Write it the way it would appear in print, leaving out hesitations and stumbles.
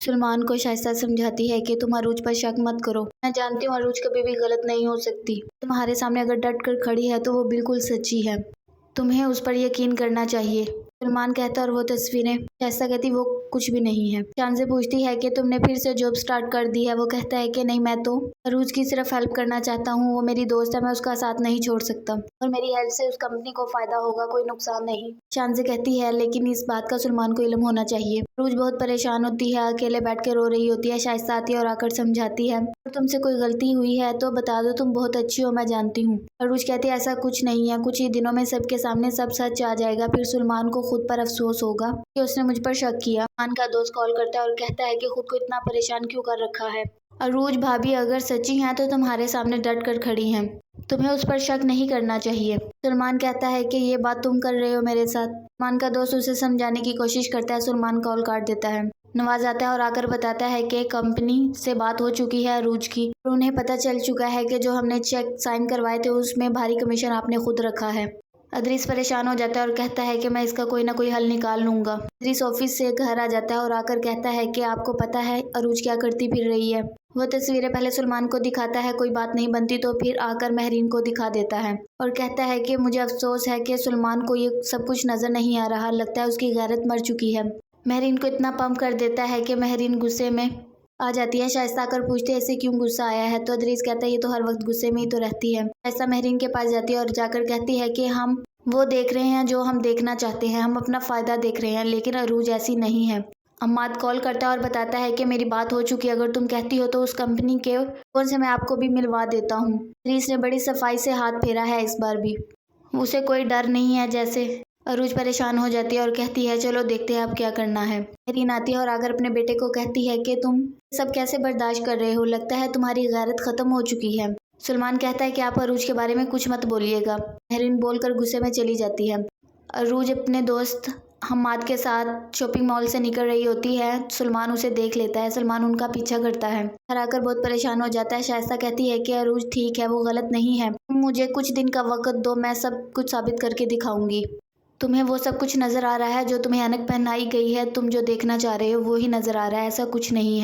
सलमान को शाइस्ता समझाती है कि तुम अरूज पर शक मत करो। मैं जानती हूँ अरूज कभी भी गलत नहीं हो सकती। तुम्हारे सामने अगर डट कर खड़ी है तो वो बिल्कुल सच्ची है। तुम्हें उस पर यकीन करना चाहिए। सलमान कहता है और वो तस्वीरें। शाइस्ता कहती वो कुछ भी नहीं है। चांद से पूछती है कि तुमने फिर से जॉब स्टार्ट कर दी है। वो कहता है कि नहीं, मैं तो अरूज की सिर्फ हेल्प करना चाहता हूँ। वो मेरी दोस्त है, मैं उसका साथ नहीं छोड़ सकता और मेरी हेल्प से उस कंपनी को फायदा होगा, कोई नुकसान नहीं। चांद से कहती है लेकिन इस बात का सलमान को इल्म होना चाहिए। अरूज बहुत परेशान होती है, अकेले बैठ के रो रही होती है। शाइस्ता आती है और आकर समझाती है तुमसे कोई गलती हुई है तो बता दो, तुम बहुत अच्छी हो, मैं जानती हूँ। अरूज कहती है ऐसा कुछ नहीं है, कुछ ही दिनों में सबके सामने सब सच आ जाएगा। फिर सलमान को खुद पर अफसोस होगा कि उसने मुझ पर शक किया। सलमान का दोस्त कॉल करता है और कहता है कि खुद को इतना परेशान क्यों कर रखा है। अरूज भाभी अगर सच्ची हैं तो तुम्हारे सामने डट कर खड़ी हैं, तुम्हें उस पर शक नहीं करना चाहिए। सलमान कहता है कि ये बात तुम कर रहे हो मेरे साथ। सलमान का दोस्त उसे समझाने की कोशिश करता है। सलमान कॉल काट देता है। नवाज आता है और आकर बताता है कि कंपनी से बात हो चुकी है अरूज की और उन्हें पता चल चुका है कि जो हमने चेक साइन करवाए थे उसमें भारी कमीशन आपने खुद रखा है। अदरीस परेशान हो जाता है और कहता है कि मैं इसका कोई ना कोई हल निकाल लूंगा। अदरीस ऑफिस से घर आ जाता है और आकर कहता है कि आपको पता है अरूज क्या करती फिर रही है। वह तस्वीरें पहले सलमान को दिखाता है, कोई बात नहीं बनती तो फिर आकर महरीन को दिखा देता है और कहता है कि मुझे अफसोस है कि सलमान को ये सब कुछ नजर नहीं आ रहा, लगता है उसकी गैरत मर चुकी है। महरीन को इतना पंप कर देता है कि महरीन गुस्से में आ जाती है। शाइस्ता आकर पूछती है ऐसे क्यों गुस्सा आया है तो अदरीस कहता है ये तो हर वक्त गुस्से में ही तो रहती है। शाइस्ता महरीन के पास जाती है और जाकर कहती है कि हम वो देख रहे हैं जो हम देखना चाहते हैं, हम अपना फायदा देख रहे हैं, लेकिन अरूज ऐसी नहीं है। अम्माद कॉल करता है और बताता है कि मेरी बात हो चुकी है, अगर तुम कहती हो तो उस कंपनी के कौन से मैं आपको भी मिलवा देता हूँ। अदरीस ने बड़ी सफाई से हाथ फेरा है इस बार भी, उसे कोई डर नहीं है जैसे। अरूज परेशान हो जाती है और कहती है चलो देखते हैं अब क्या करना है। महरीन आती है और आकर अपने बेटे को कहती है कि तुम सब कैसे बर्दाश्त कर रहे हो, लगता है तुम्हारी गैरत खत्म हो चुकी है। सलमान कहता है कि आप अरूज के बारे में कुछ मत बोलिएगा। महरीन बोलकर गुस्से में चली जाती है। अरूज अपने दोस्त हम्माद के साथ शॉपिंग मॉल से निकल रही होती है। सलमान उसे देख लेता है। सलमान उनका पीछा करता है। घर आकर बहुत परेशान हो जाता है। शाइस्ता कहती है कि अरूज ठीक है, वो गलत नहीं है, मुझे कुछ दिन का वक्त दो, मैं सब कुछ साबित करके दिखाऊंगी। तुम्हें वो सब कुछ नजर आ रहा है जो तुम्हें ऐनक पहनाई गई है, तुम जो देखना चाह रहे हो वो ही नजर आ रहा है, ऐसा कुछ नहीं है।